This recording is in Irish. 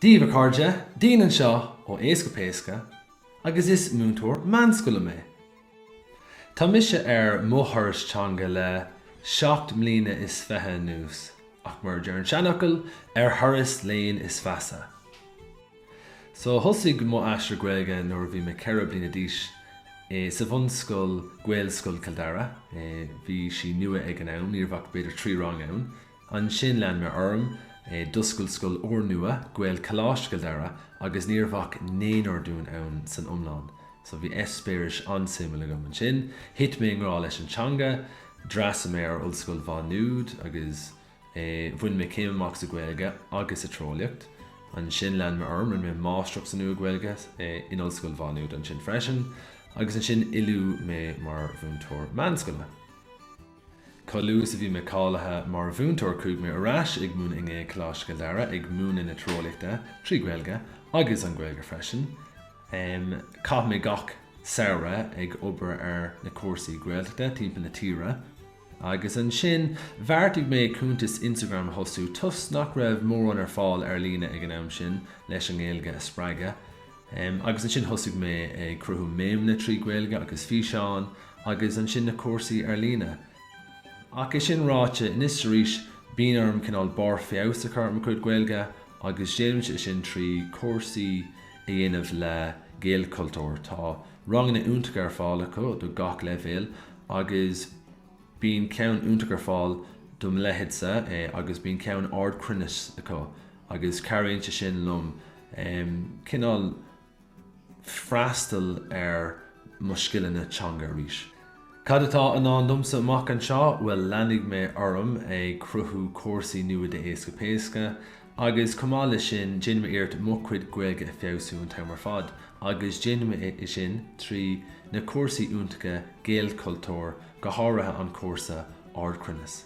Díomh a cairde, Dean anseo ó éasca péasca, agus is múntóir meánscoile mé. Tá mise mothirs teanga le 7 mbliana is feithe nús, ach mar dear an seanachil thuras léinn is feasa. So thosaigh mo aistir Ghaeilge nuair bhí me 4 bliana d'aois sa bhunscoil Ghaeilscoil Kildare, bhí si nua ag an ann, níor bhach beidir 3 rang ann, an sin lean me orm duscail scoil ór nua Ghaeil Coláiste Kildare agus níor bhach 9 ardún ann san umlán. So bhí espéiris ansimile go an sin, hit mé ngrá leis an teanga, drasa mé ar ollscoil bhanúd agus bhain mé céim amach sa Ghaeilge agus a trólaíocht. An sin lean me orm rin mé máisteach sa nua Ghaeilge in ollscoil bhanúd an sin freisin, agus an sin ilú mé mar bhúntóir meánscoile. Colú sa bhí me cáilethe mar bhúntóir cúig mé arás ag mún in Coláiste Kildare ag mún ina trólaíochta trí Ghaeilge agus an Ghaeilge freisin. Cap mé gach sóisialta ag obair ar na cuasaí Ghaeilgeachta timpeall na tíre, agus an sin bheartaigh mé cúntas Instagram thosú tus nach raibh mór an ar fáil ar líne ag an am sin leis an Ghaeilge a spreige. Agus an sin thosaigh mé ag cruthú méimna trí Ghaeilge agus físeán agus an sin na cuasaí ar líne. Ach is sin ráite inis rís bíon orm cinál bar feabhas a chuir mo chuid Ghaeilge agus déanamh sin trí cuasaí a dhéanamh le Gaeilcultúr tá rangan na úntacha ar fáil acu do gach leibhéal agus bíon ceann úntacha ar fáil dom leithitsa agus bíon ceann ardcruinis acu agus cairínte sin lom cinál freastal ar muiscile na teanga arís. Cad atá an domsa amach an seo bhfuil leanfaidh mé orm ag cruthú cuasaí nua de éasca péasca agus cumála sin déanam iirt mo chuid Ghaeilge a feabhsú an tamar fad agus déanam sin trí na cuasaí úntacha Gaeilcultúr go háirithe an cuasa ardcruinis.